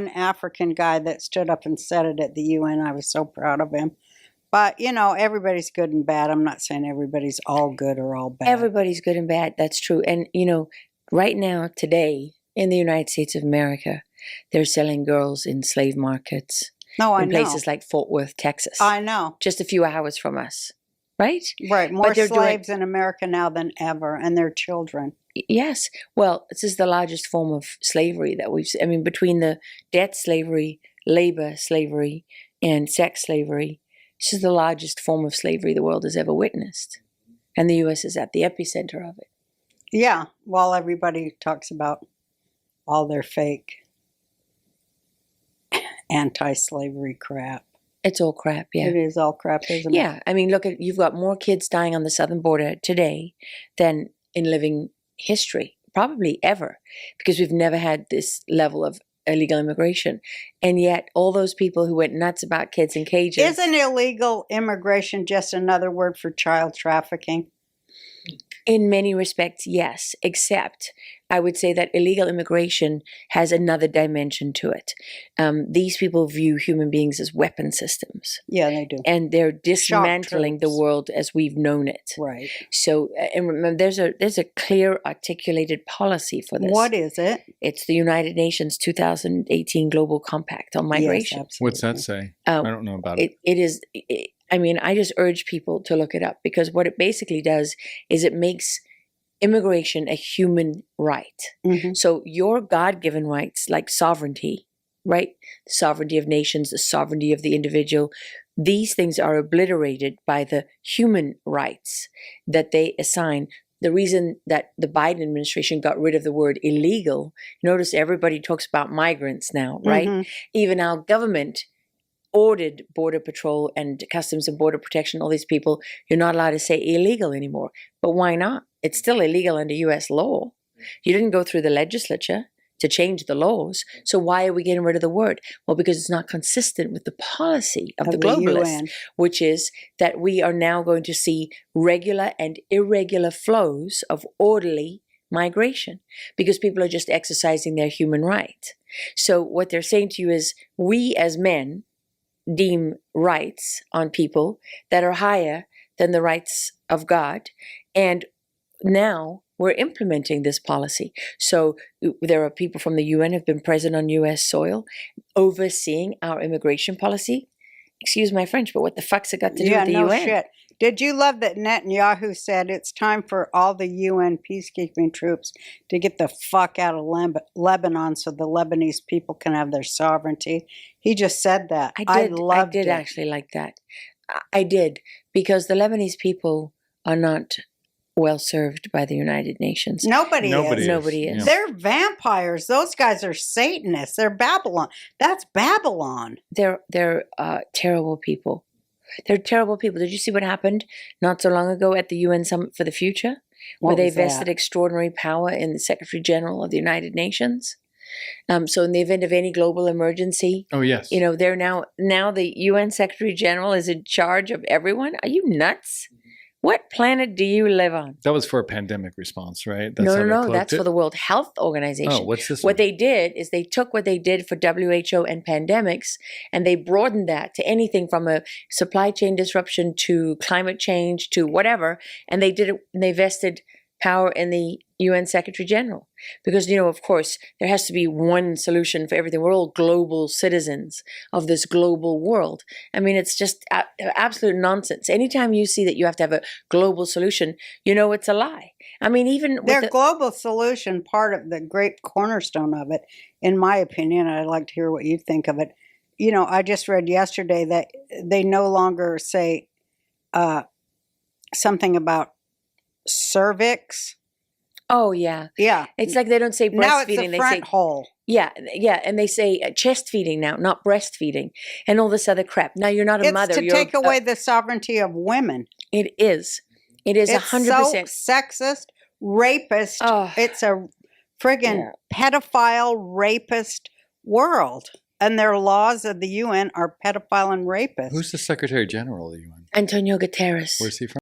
An African guy that stood up and said it at the UN. I was so proud of him. But, you know, everybody's good and bad. I'm not saying everybody's all good or all bad. Everybody's good and bad. That's true. And, you know, right now, today, in the United States of America, they're selling girls in slave markets. No, I know. In places like Fort Worth, Texas. I know. Just a few hours from us. Right? Right. More slaves in America now than ever, and their children. Yes. Well, this is the largest form of slavery that we've seen. I mean, between the debt slavery, labor slavery, and sex slavery, this is the largest form of slavery the world has ever witnessed. And the U.S. is at the epicenter of it. Yeah. While everybody talks about all their fake anti-slavery crap. It's all crap, yeah. It is all crap, isn't it? Yeah. I mean, look, you've got more kids dying on the southern border today than in living history, probably ever, because we've never had this level of illegal immigration. And yet all those people who went nuts about kids in cages. Isn't illegal immigration just another word for child trafficking? In many respects, yes, except I would say that illegal immigration has another dimension to it. These people view human beings as weapon systems. Yeah, they do. And they're dismantling the world as we've known it. Right. So, and remember, there's a clear articulated policy for this. What is it? It's the United Nations 2018 Global Compact on Migration. Yes, what's that say? I don't know about it. I mean, I just urge people to look it up, because what it basically does is it makes immigration a human right. Mm-hmm. So your God-given rights, like sovereignty, right? The sovereignty of nations, the sovereignty of the individual, these things are obliterated by the human rights that they assign. The reason that the Biden administration got rid of the word illegal, notice everybody talks about migrants now, right? Mm-hmm. Even our government ordered Border Patrol and Customs and Border Protection, all these people, you're not allowed to say illegal anymore. But why not? It's still illegal under U.S. law. You didn't go through the legislature to change the laws. So why are we getting rid of the word? Well, because it's not consistent with the policy of the globalists, UN. Which is that we are now going to see regular and irregular flows of orderly migration, because people are just exercising their human right. So what they're saying to you is, we as men deem rights on people that are higher than the rights of God. And now we're implementing this policy. So there are people from the UN have been present on U.S. soil overseeing our immigration policy. Excuse my French, but what the fuck's it got to do with the UN? Yeah, no shit. Did you love that Netanyahu said it's time for all the UN peacekeeping troops to get the fuck out of Lebanon so the Lebanese people can have their sovereignty? He just said that. I did actually like that. I did, because the Lebanese people are not well served by the United Nations. Nobody is. Nobody is. They're vampires. Those guys are Satanists. They're Babylon. That's Babylon. They're terrible people. They're terrible people. Did you see what happened not so long ago at the UN Summit for the Future, where they vested extraordinary power in the Secretary General of the United Nations? So in the event of any global emergency, oh yes, you know, they're now the UN Secretary General is in charge of everyone. Are you nuts? What planet do you live on? That was for a pandemic response, right? That's No. That's for the World Health Organization. Oh, what's this? What they did is they took what they did for WHO and pandemics, and they broadened that to anything from a supply chain disruption to climate change to whatever. And they did it. And they vested power in the UN Secretary General, because, you know, of course, there has to be one solution for everything. We're all global citizens of this global world. I mean, it's just absolute nonsense. Anytime you see that you have to have a global solution, you know it's a lie. I mean, even with their global solution, part of the great cornerstone of it, in my opinion, I'd like to hear what you think of it. You know, I just read yesterday that they no longer say something about cervix. Oh yeah, yeah. It's like they don't say breastfeeding. Now it's the front hole. Yeah, and they say chest feeding now, not breastfeeding, and all this other crap. Now you're not a mother. It's to take away the sovereignty of women. It is. It is 100% so sexist, rapist. Oh, it's a friggin' pedophile, rapist world. And their laws of the UN are pedophile and rapist. Who's the Secretary General of the UN? Antonio Guterres. Where's he from?